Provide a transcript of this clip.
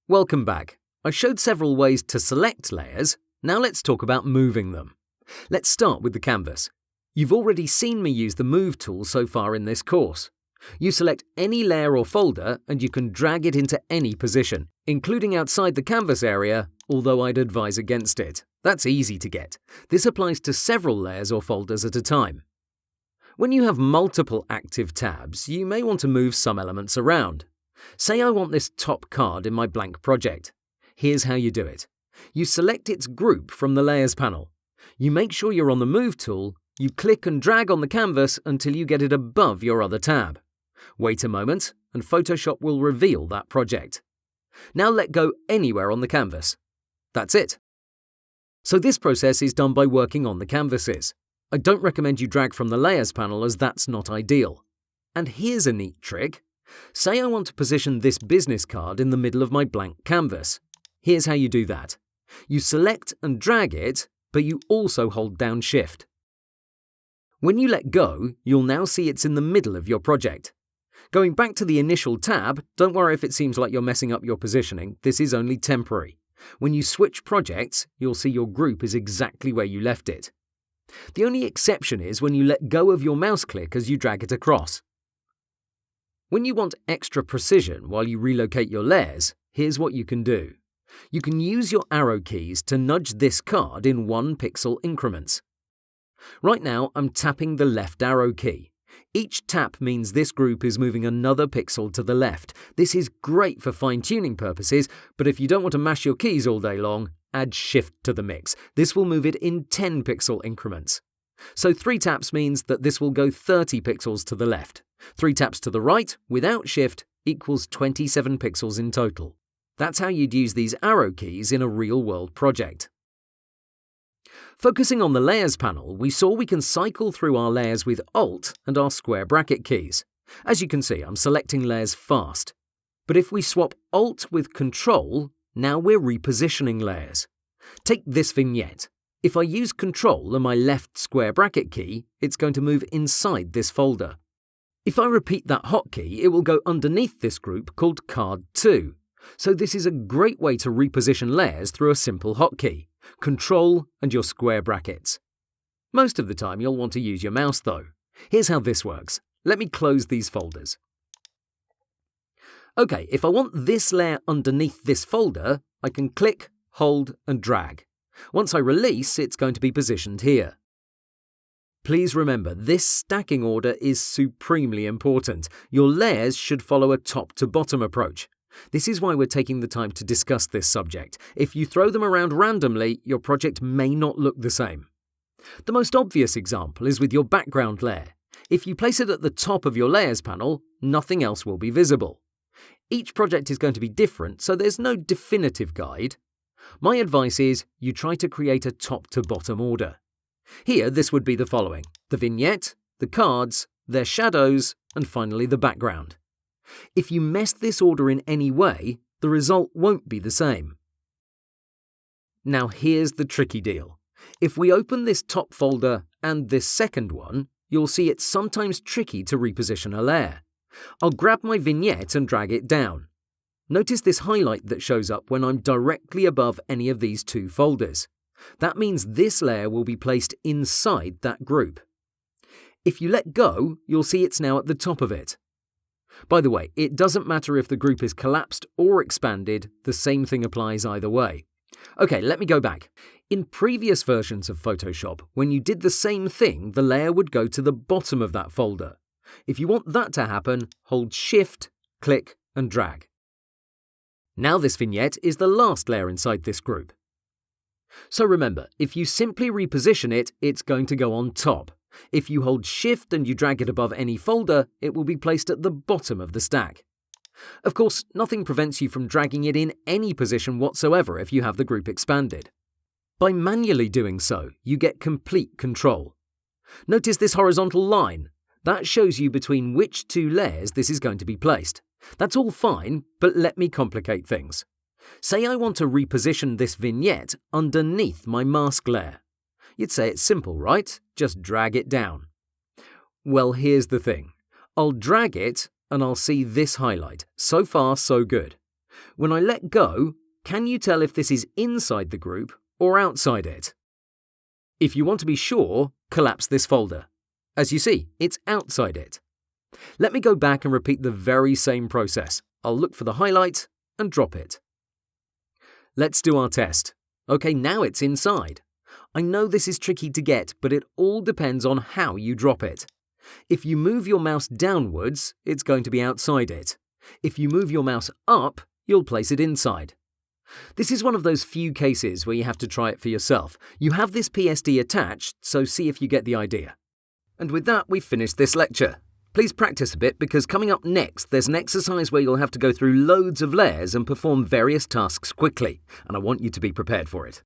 Welcome back. I showed several ways to select layers. Now let's talk about moving them. Let's start with the canvas. You've already seen me use the Move tool so far in this course. You select any layer or folder and you can drag it into any position, including outside the canvas area, although I'd advise against it. That's easy to get. This applies to several layers or folders at a time. When you have multiple active tabs, you may want to move some elements around. Say I want this top card in my blank project. Here's how you do it. You select its group from the Layers panel. You make sure you're on the Move tool. You click and drag on the canvas until you get it above your other tab. Wait a moment, and Photoshop will reveal that project. Now let go anywhere on the canvas. That's it. So this process is done by working on the canvases. I don't recommend you drag from the Layers panel as that's not ideal. And here's a neat trick. Say I want to position this business card in the middle of my blank canvas. Here's how you do that. You select and drag it, but you also hold down Shift. When you let go, you'll now see it's in the middle of your project. Going back to the initial tab, don't worry if it seems like you're messing up your positioning, this is only temporary. When you switch projects, you'll see your group is exactly where you left it. The only exception is when you let go of your mouse click as you drag it across. When you want extra precision while you relocate your layers, here's what you can do. You can use your arrow keys to nudge this card in 1 pixel increments. Right now, I'm tapping the left arrow key. Each tap means this group is moving another pixel to the left. This is great for fine-tuning purposes, but if you don't want to mash your keys all day long, add Shift to the mix. This will move it in 10 pixel increments. So 3 taps means that this will go 30 pixels to the left. 3 taps to the right, without Shift, equals 27 pixels in total. That's how you'd use these arrow keys in a real-world project. Focusing on the Layers panel, we saw we can cycle through our layers with Alt and our square bracket keys. As you can see, I'm selecting layers fast. But if we swap Alt with Control, now we're repositioning layers. Take this vignette. If I use Control and my left square bracket key, it's going to move inside this folder. If I repeat that hotkey, it will go underneath this group called Card 2. So this is a great way to reposition layers through a simple hotkey, Control and your square brackets. Most of the time you'll want to use your mouse though. Here's how this works. Let me close these folders. Okay, if I want this layer underneath this folder, I can click, hold and drag. Once I release, it's going to be positioned here. Please remember, this stacking order is supremely important. Your layers should follow a top-to-bottom approach. This is why we're taking the time to discuss this subject. If you throw them around randomly, your project may not look the same. The most obvious example is with your background layer. If you place it at the top of your Layers panel, nothing else will be visible. Each project is going to be different, so there's no definitive guide. My advice is you try to create a top-to-bottom order. Here, this would be the following: the vignette, the cards, their shadows, and finally the background. If you mess this order in any way, the result won't be the same. Now here's the tricky deal. If we open this top folder and this second one, you'll see it's sometimes tricky to reposition a layer. I'll grab my vignette and drag it down. Notice this highlight that shows up when I'm directly above any of these 2 folders. That means this layer will be placed inside that group. If you let go, you'll see it's now at the top of it. By the way, it doesn't matter if the group is collapsed or expanded, the same thing applies either way. Okay, let me go back. In previous versions of Photoshop, when you did the same thing, the layer would go to the bottom of that folder. If you want that to happen, hold Shift, click and drag. Now this vignette is the last layer inside this group. So remember, if you simply reposition it, it's going to go on top. If you hold Shift and you drag it above any folder, it will be placed at the bottom of the stack. Of course, nothing prevents you from dragging it in any position whatsoever if you have the group expanded. By manually doing so, you get complete control. Notice this horizontal line. That shows you between which 2 layers this is going to be placed. That's all fine, but let me complicate things. Say I want to reposition this vignette underneath my mask layer. You'd say it's simple, right? Just drag it down. Well, here's the thing. I'll drag it and I'll see this highlight. So far, so good. When I let go, can you tell if this is inside the group or outside it? If you want to be sure, collapse this folder. As you see, it's outside it. Let me go back and repeat the very same process. I'll look for the highlight and drop it. Let's do our test. Okay, now it's inside. I know this is tricky to get, but it all depends on how you drop it. If you move your mouse downwards, it's going to be outside it. If you move your mouse up, you'll place it inside. This is one of those few cases where you have to try it for yourself. You have this PSD attached, so see if you get the idea. And with that, we've finished this lecture. Please practice a bit because coming up next, there's an exercise where you'll have to go through loads of layers and perform various tasks quickly, and I want you to be prepared for it.